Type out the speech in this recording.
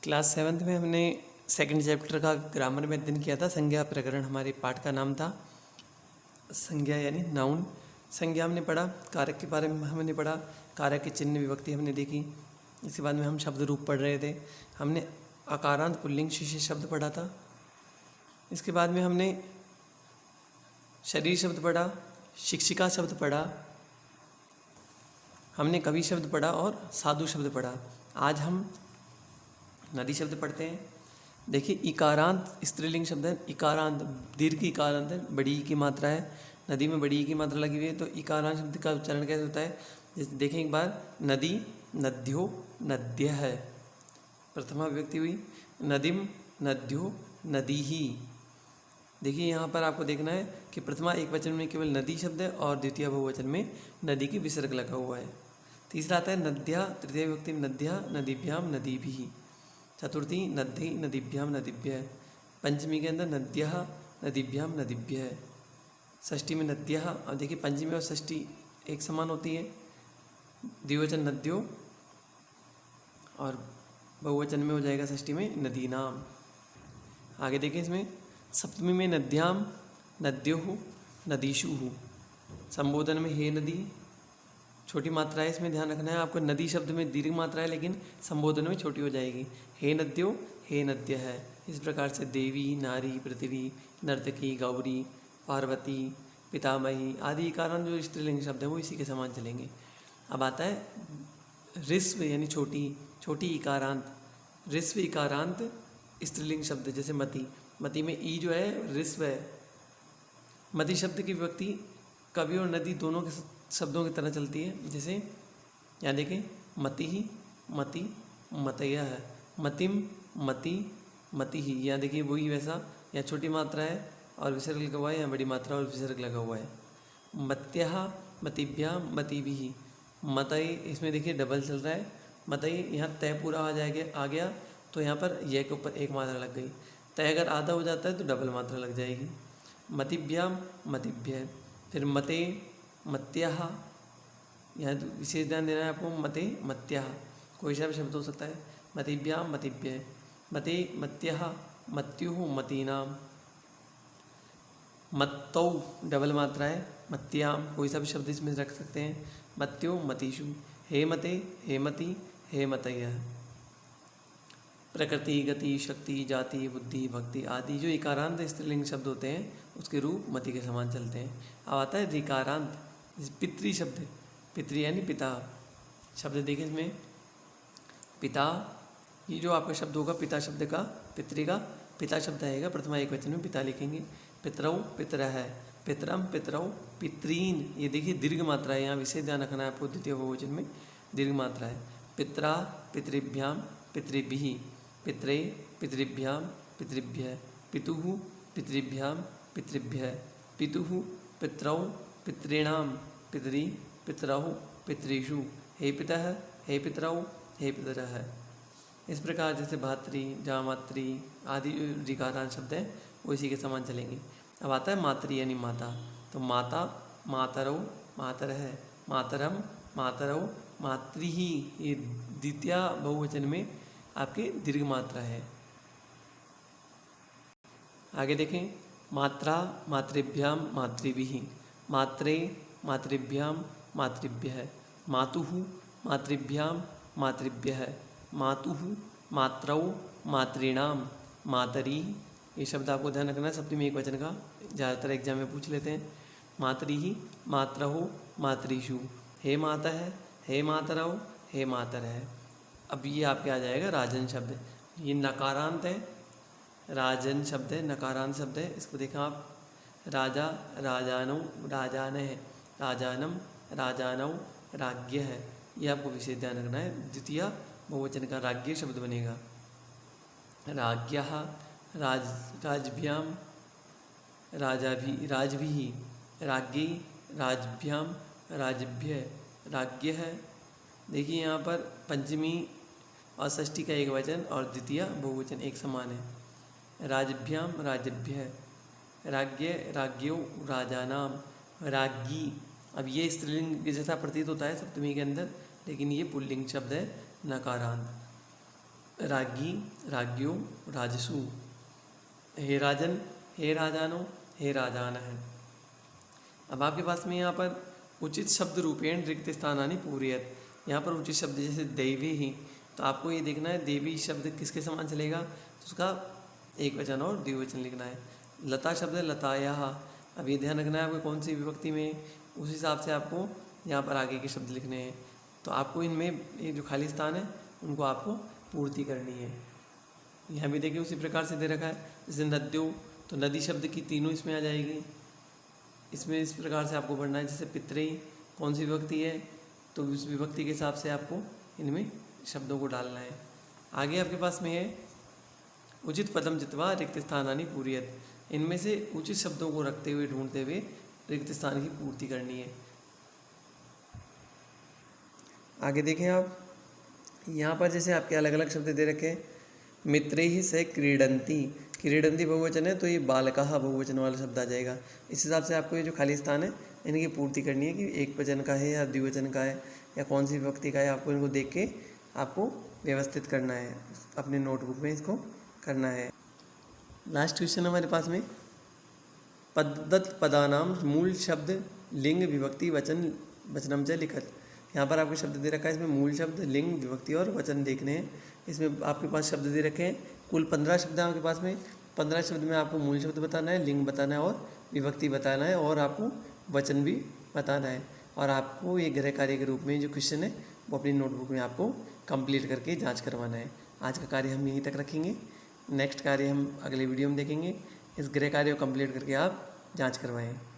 Class 7th में हमने second chapter का ग्रामर में अध्ययन किया था। संज्ञा प्रकरण हमारे पाठ का नाम था। संज्ञा यानी नाउन। संज्ञा हमने पढ़ा, कारक के बारे में हमने पढ़ा, कारक की चिन्ह विभक्ति हमने देखी। इसके बाद में हम शब्द रूप पढ़ रहे थे। हमने आकारांत पुल्लिंग विशेष शब्द पढ़ा था। इसके बाद में हमने शरीर शब्द पढ़ा, शिक्षिका शब्द पढ़ा, हमने कवि शब्द पढ़ा और साधु शब्द पढ़ा। आज हम नदी शब्द पढ़ते हैं। देखिए, इकारांत स्त्रीलिंग शब्द है। इकारांत दीर्घ इकारांत है, बड़ी ई की मात्रा है। नदी में बड़ी ई की मात्रा लगी हुई है, तो इकारांत शब्द का उच्चारण कैसे होता है? जैसे देखें एक बार, नदी, नद्यो, नद्य है। प्रथमा विभक्ति हुई। नदीम, नद्यो, नदी ही। देखिए यहाँ पर आपको देखना है कि प्रथमा एक वचन में केवल नदी शब्द है और द्वितीय बहुवचन में नदी की विसर्ग लगा हुआ है। तीसरा आता है नद्या, तृतीय विभक्ति में नद्या, नदीभ्याम, नदीभिः। चतुर्थी नदी, नदीभ्याम, नदीभ्यः। पंचमी के अंदर नद्यः, नदीभ्याम, नदीभ्यः। षष्ठी में नद्यः। अब देखिए पंचमी और षष्ठी एक समान होती है। द्विवचन नद्यो और बहुवचन में हो जाएगा षष्ठी में नदीनाम। आगे देखिए, इसमें सप्तमी में नद्याम, नद्योः, नदीषु। संबोधन में हे नदी, छोटी मात्रा है, इसमें ध्यान रखना है आपको। नदी शब्द में दीर्घ मात्रा है, लेकिन संबोधन में छोटी हो जाएगी। हे नद्यो, हे नद्य है। इस प्रकार से देवी, नारी, पृथ्वी, नर्तकी, गौरी, पार्वती, पितामही आदि कारण जो स्त्रीलिंग शब्द है वो इसी के समान चलेंगे। अब आता है ऋस्व यानी छोटी, छोटी इकारांत। ऋस्व इकारांत स्त्रीलिंग शब्द, जैसे मति। मति में ई जो है ऋस्व है। मति शब्द की विभक्ति कवि और नदी दोनों के शब्दों की तरह चलती है। जैसे यहाँ देखें, मति ही, मति, मतया है। मतिम, मति, मति ही। यहाँ देखिए वही वैसा, यहाँ छोटी मात्रा है और विसर्ग लगा हुआ है, यहाँ बड़ी मात्रा और विसर्ग लगा हुआ है। मत्यः, मतिभ्याम, मतिभिः। मतय, इसमें देखिए डबल चल रहा है। मतय यहाँ तय पूरा आ गया तो यहाँ पर यह के ऊपर एक मात्रा लग गई। तय अगर आधा हो जाता है तो डबल मात्रा लग जाएगी। मतिभ्याम, मतिभ्यः। फिर मते, मत्यः, यहाँ विशेष ध्यान देना है आपको। मते, मत्यः कोई सा भी शब्द हो सकता है। मतिभ्याम, मतिभ्यः। मते, मत्यः, मत्युः, मतीनाम। मत्तौ डबल मात्रा है। मत्याम कोई सा भी शब्द इसमें रख सकते हैं। मत्यो, मतीषु। हे मते, हे मति, हे मतयः। प्रकृति, गति, शक्ति, जाति, बुद्धि, भक्ति आदि जो इकारांत स्त्रीलिंग शब्द होते हैं उसके रूप मति के समान चलते हैं। अब आता है ऋकारांत, पितृ शब्द। पितृ यानी पिता शब्द। देखिए इसमें पिता, ये जो आपका शब्द होगा पिता शब्द का, पितृ का पिता शब्द आएगा। प्रथमा एक वचन में पिता लिखेंगे। पितरौ, पितरः। पितरम, पितरौ, पितॄन। ये देखिए दीर्घ मात्रा है, यहाँ विशेष ध्यान रखना है आपको। द्वितीय बहुवचन में दीर्घ मात्रा है। पित्रा, पितृभ्याम, पितृभिः। पित्रे, पितृभ्याम, पितृभ्यः। पितुः, पितृभ्याम, पितृभ्यः। पितुः, पितरौ, पितॄणाम, पितरि, पितरौ, पितृषु। हे पितः, हे पितरौ, हे पितरः। इस प्रकार जैसे भातृ, जामातृ आदि ऋकारांत शब्द हैं वो इसी के समान चलेंगे। अब आता है मातृ यानी माता। तो माता, मातरौ, मातरः, मातरम, मातरौ, मातृः। ये द्वितीय बहुवचन में आपके दीर्घ मात्रा है। आगे देखें, मात्रा, मातृभ्याम, मातृभिः। मात्रे, मातृभ्याम, मातृभ्यः। मातुः, मातृभ्याम, मातृभ्यः। मातुः, मात्रौ, मातॄणाम, मातरि। ये शब्द आपको ध्यान रखना है, सप्तमी एक वचन का ज़्यादातर एग्जाम में पूछ लेते हैं। मातरिः, मात्रौ, मातृषु। हे मातः, हे मातरौ, हे मातरः। अब ये आपके आ जाएगा राजन शब्द। ये नकारांत है, राजन शब्द है, नकारांत शब्द है। इसको देखा आप, राजा, राजानौ, राजानः, राजानम, राजानौ, राज्ञः। ये आपको विशेष ध्यान रखना है। द्वितीय बहुवचन का राज्ञ शब्द बनेगा। राज्ञः, राजभ्याम, राजभिः। राज्ञी, राजभ्याम, राजभ्यः, राज्ञः। देखिए यहाँ पर पंचमी और षष्ठी का एक वचन और द्वितीय बहुवचन एक समान है। राजभ्याम, राजभ्यः। राज्ञ, राज्ञौ, राजानाम, राज्ञी। अब ये स्त्रीलिंग जैसा प्रतीत होता है सप्तमी के अंदर, लेकिन ये पुल्लिंग शब्द है, नकारांत। राज्ञी, राज्ञो, राजसु। हे राजन, हे राजानो, हे राजान है। अब आपके पास में यहाँ पर उचित शब्द रूपेण रिक्त स्थानानि पूरयत। यहाँ पर उचित शब्द जैसे दैवी ही, तो आपको ये देखना है देवी शब्द किसके समान चलेगा, तो उसका एक वचन और द्विवचन लिखना है। लता शब्द है लतायाः, अब ये ध्यान रखना है आपको कौन सी विभक्ति में, उस हिसाब से आपको यहाँ पर आगे के शब्द लिखने हैं। तो आपको इनमें ये जो खाली स्थान है उनको आपको पूर्ति करनी है। यहाँ भी देखिए उसी प्रकार से दे रखा है, जैसे नद्यो, तो नदी शब्द की तीनों इसमें आ जाएगी। इसमें इस प्रकार से आपको पढ़ना है। जैसे पितृ कौन सी विभक्ति है, तो उस विभक्ति के हिसाब से आपको इनमें शब्दों को डालना है। आगे आपके पास में है उचित पदम जित्वा रिक्त स्थानानि पूरयत। इनमें से उचित शब्दों को रखते हुए, ढूंढते हुए रिक्त स्थान की पूर्ति करनी है। आगे देखें आप, यहाँ पर जैसे आपके अलग अलग शब्द दे रखे हैं। मित्रैः सह क्रीडन्ति, क्रीडन्ति बहुवचन है तो ये बालकाः बहुवचन वाला शब्द आ जाएगा। इस हिसाब से आपको ये जो खाली स्थान है इनकी पूर्ति करनी है कि एक वचन का है या द्विवचन का है या कौन सी विभक्ति का है। आपको इनको देख के आपको व्यवस्थित करना है, अपने नोटबुक में इसको करना है। लास्ट क्वेश्चन हमारे पास में पद्दत पदानाम मूल शब्द लिंग विभक्ति वचन वचनम च लिखत। यहाँ पर आपको शब्द दे रखा है, इसमें मूल शब्द लिंग विभक्ति और वचन देखने हैं। इसमें आपके पास शब्द दे रखे हैं, कुल 15 शब्द हैं आपके पास में। 15 शब्द में आपको मूल शब्द बताना है, लिंग बताना है और विभक्ति बताना है और आपको वचन भी बताना है। और आपको ये गृह कार्य के रूप में जो क्वेश्चन है वो अपनी नोटबुक में आपको कंप्लीट करके जांच करवाना है। आज का कार्य हम यहीं तक रखेंगे, नेक्स्ट कार्य हम अगले वीडियो में देखेंगे। इस गृह कार्य को कंप्लीट करके आप जांच करवाएं।